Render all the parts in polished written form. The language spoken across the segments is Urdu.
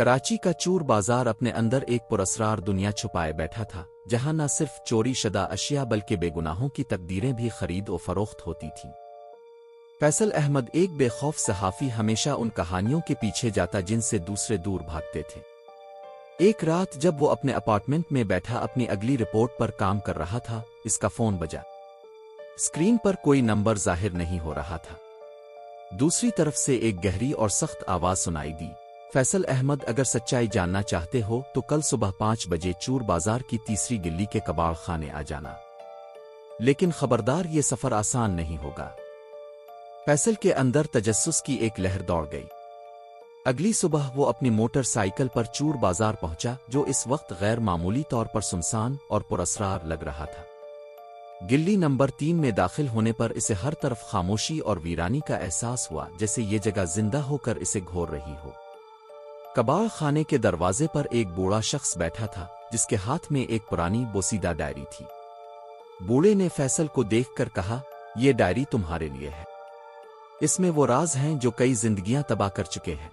کراچی کا چور بازار اپنے اندر ایک پراسرار دنیا چھپائے بیٹھا تھا، جہاں نہ صرف چوری شدہ اشیاء بلکہ بے گناہوں کی تقدیریں بھی خرید و فروخت ہوتی تھیں۔ فیصل احمد ایک بے خوف صحافی ہمیشہ ان کہانیوں کے پیچھے جاتا جن سے دوسرے دور بھاگتے تھے۔ ایک رات جب وہ اپنے اپارٹمنٹ میں بیٹھا اپنی اگلی رپورٹ پر کام کر رہا تھا، اس کا فون بجا۔ اسکرین پر کوئی نمبر ظاہر نہیں ہو رہا تھا۔ دوسری طرف سے ایک گہری اور سخت آواز سنائی دی، فیصل احمد، اگر سچائی جاننا چاہتے ہو تو کل صبح 5 بجے چور بازار کی تیسری گلی کے کباڑ خانے آ جانا، لیکن خبردار یہ سفر آسان نہیں ہوگا۔ فیصل کے اندر تجسس کی ایک لہر دوڑ گئی۔ اگلی صبح وہ اپنی موٹر سائیکل پر چور بازار پہنچا، جو اس وقت غیر معمولی طور پر سنسان اور پراسرار لگ رہا تھا۔ گلی نمبر 3 میں داخل ہونے پر اسے ہر طرف خاموشی اور ویرانی کا احساس ہوا، جیسے یہ جگہ زندہ ہو کر اسے گھور رہی ہو۔ کباڑ خانے کے دروازے پر ایک بوڑھا شخص بیٹھا تھا، جس کے ہاتھ میں ایک پرانی بوسیدہ ڈائری تھی۔ بوڑھے نے فیصل کو دیکھ کر کہا، یہ ڈائری تمہارے لیے ہے۔ اس میں وہ راز ہیں جو کئی زندگیاں تباہ کر چکے ہیں،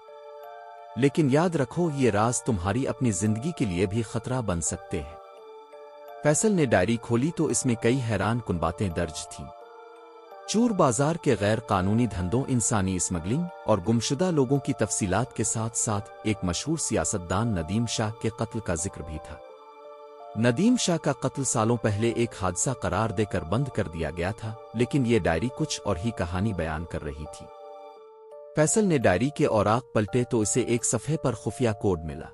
لیکن یاد رکھو یہ راز تمہاری اپنی زندگی کے لیے بھی خطرہ بن سکتے ہیں۔ فیصل نے ڈائری کھولی تو اس میں کئی حیران کن باتیں درج تھیں۔ چور بازار کے غیر قانونی دھندوں، انسانی اسمگلنگ اور گمشدہ لوگوں کی تفصیلات کے ساتھ ساتھ ایک مشہور سیاستدان ندیم شاہ کے قتل کا ذکر بھی تھا۔ ندیم شاہ کا قتل سالوں پہلے ایک حادثہ قرار دے کر بند کر دیا گیا تھا، لیکن یہ ڈائری کچھ اور ہی کہانی بیان کر رہی تھی۔ فیصل نے ڈائری کے اوراق پلٹے تو اسے ایک صفحے پر خفیہ کوڈ ملا۔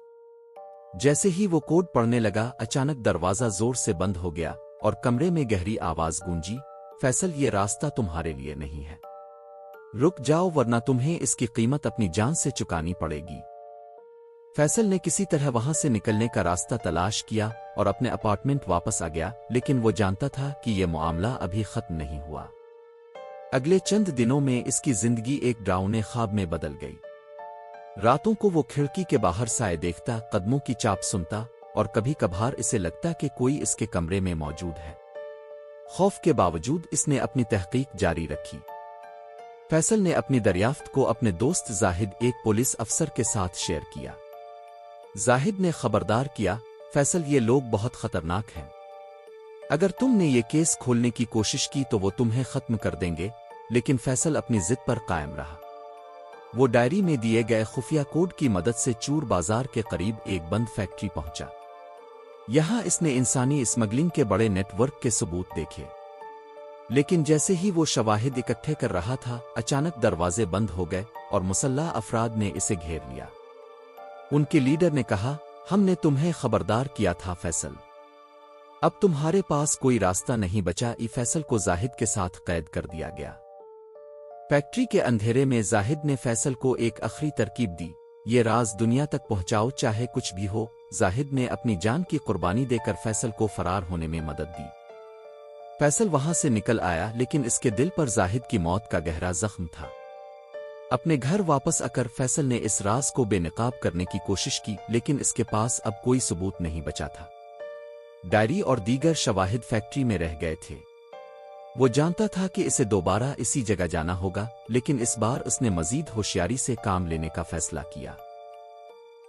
جیسے ہی وہ کوڈ پڑھنے لگا، اچانک دروازہ زور سے بند ہو گیا اور کمرے میں گہری آواز گونجی، فیصل، یہ راستہ تمہارے لیے نہیں ہے۔ رک جاؤ ورنہ تمہیں اس کی قیمت اپنی جان سے چکانی پڑے گی۔ فیصل نے کسی طرح وہاں سے نکلنے کا راستہ تلاش کیا اور اپنے اپارٹمنٹ واپس آ گیا، لیکن وہ جانتا تھا کہ یہ معاملہ ابھی ختم نہیں ہوا۔ اگلے چند دنوں میں اس کی زندگی ایک ڈراؤنے خواب میں بدل گئی۔ راتوں کو وہ کھڑکی کے باہر سائے دیکھتا، قدموں کی چاپ سنتا، اور کبھی کبھار اسے لگتا کہ کوئی اس کے کمرے میں موجود ہے۔ خوف کے باوجود اس نے اپنی تحقیق جاری رکھی۔ فیصل نے اپنی دریافت کو اپنے دوست زاہد، ایک پولیس افسر کے ساتھ شیئر کیا۔ زاہد نے خبردار کیا، فیصل، یہ لوگ بہت خطرناک ہیں۔ اگر تم نے یہ کیس کھولنے کی کوشش کی تو وہ تمہیں ختم کر دیں گے۔ لیکن فیصل اپنی ضد پر قائم رہا۔ وہ ڈائری میں دیے گئے خفیہ کوڈ کی مدد سے چور بازار کے قریب ایک بند فیکٹری پہنچا۔ یہاں اس نے انسانی اسمگلنگ کے بڑے نیٹ ورک کے ثبوت دیکھے۔ لیکن جیسے ہی وہ شواہد اکٹھے کر رہا تھا، اچانک دروازے بند ہو گئے اور مسلح افراد نے اسے گھیر لیا۔ ان کے لیڈر نے کہا، ہم نے تمہیں خبردار کیا تھا فیصل، اب تمہارے پاس کوئی راستہ نہیں بچا۔ فیصل کو زاہد کے ساتھ قید کر دیا گیا۔ فیکٹری کے اندھیرے میں زاہد نے فیصل کو ایک آخری ترکیب دی، یہ راز دنیا تک پہنچاؤ چاہے کچھ بھی ہو۔ زاہد نے اپنی جان کی قربانی دے کر فیصل کو فرار ہونے میں مدد دی۔ فیصل وہاں سے نکل آیا، لیکن اس کے دل پر زاہد کی موت کا گہرا زخم تھا۔ اپنے گھر واپس آ کر فیصل نے اس راز کو بے نقاب کرنے کی کوشش کی، لیکن اس کے پاس اب کوئی ثبوت نہیں بچا تھا۔ ڈائری اور دیگر شواہد فیکٹری میں رہ گئے تھے۔ وہ جانتا تھا کہ اسے دوبارہ اسی جگہ جانا ہوگا، لیکن اس بار اس نے مزید ہوشیاری سے کام لینے کا فیصلہ کیا۔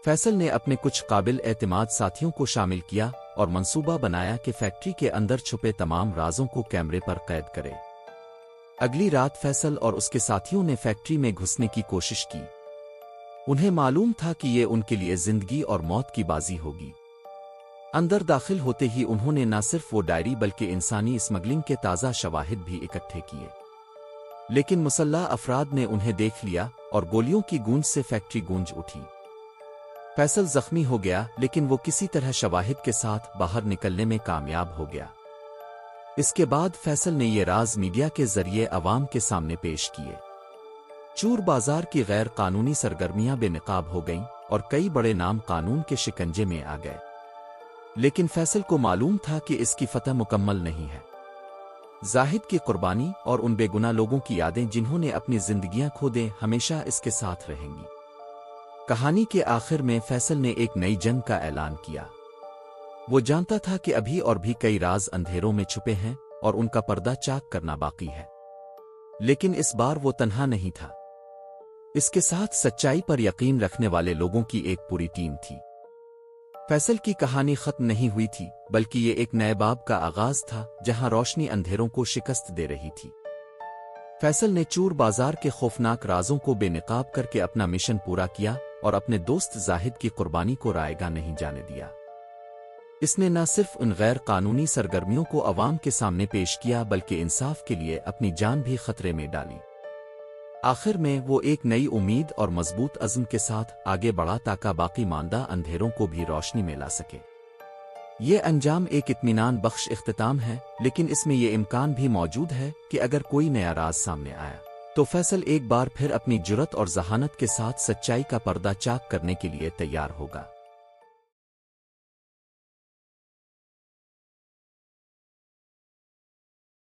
فیصل نے اپنے کچھ قابل اعتماد ساتھیوں کو شامل کیا اور منصوبہ بنایا کہ فیکٹری کے اندر چھپے تمام رازوں کو کیمرے پر قید کرے۔ اگلی رات فیصل اور اس کے ساتھیوں نے فیکٹری میں گھسنے کی کوشش کی۔ انہیں معلوم تھا کہ یہ ان کے لیے زندگی اور موت کی بازی ہوگی۔ اندر داخل ہوتے ہی انہوں نے نہ صرف وہ ڈائری بلکہ انسانی اسمگلنگ کے تازہ شواہد بھی اکٹھے کیے، لیکن مسلح افراد نے انہیں دیکھ لیا اور گولیوں کی گونج سے فیکٹری گونج اٹھی۔ فیصل زخمی ہو گیا، لیکن وہ کسی طرح شواہد کے ساتھ باہر نکلنے میں کامیاب ہو گیا۔ اس کے بعد فیصل نے یہ راز میڈیا کے ذریعے عوام کے سامنے پیش کیے۔ چور بازار کی غیر قانونی سرگرمیاں بے نقاب ہو گئیں اور کئی بڑے نام قانون کے شکنجے میں آ گئے، لیکن فیصل کو معلوم تھا کہ اس کی فتح مکمل نہیں ہے۔ زاہد کی قربانی اور ان بے گناہ لوگوں کی یادیں جنہوں نے اپنی زندگیاں کھو دیں، ہمیشہ اس کے ساتھ رہیں گی۔ کہانی کے آخر میں فیصل نے ایک نئی جنگ کا اعلان کیا۔ وہ جانتا تھا کہ ابھی اور بھی کئی راز اندھیروں میں چھپے ہیں اور ان کا پردہ چاک کرنا باقی ہے، لیکن اس بار وہ تنہا نہیں تھا۔ اس کے ساتھ سچائی پر یقین رکھنے والے لوگوں کی ایک پوری ٹیم تھی۔ فیصل کی کہانی ختم نہیں ہوئی تھی، بلکہ یہ ایک نئے باب کا آغاز تھا جہاں روشنی اندھیروں کو شکست دے رہی تھی۔ فیصل نے چور بازار کے خوفناک رازوں کو بے نقاب کر کے اپنا مشن پورا کیا اور اپنے دوست زاہد کی قربانی کو رائے گاہ نہیں جانے دیا۔ اس نے نہ صرف ان غیر قانونی سرگرمیوں کو عوام کے سامنے پیش کیا بلکہ انصاف کے لیے اپنی جان بھی خطرے میں ڈالی۔ آخر میں وہ ایک نئی امید اور مضبوط عزم کے ساتھ آگے بڑھا تاکہ باقی ماندہ اندھیروں کو بھی روشنی میں لا سکے۔ یہ انجام ایک اطمینان بخش اختتام ہے، لیکن اس میں یہ امکان بھی موجود ہے کہ اگر کوئی نیا راز سامنے آیا تو فیصل ایک بار پھر اپنی جرت اور ذہانت کے ساتھ سچائی کا پردہ چاک کرنے کے لیے تیار ہوگا۔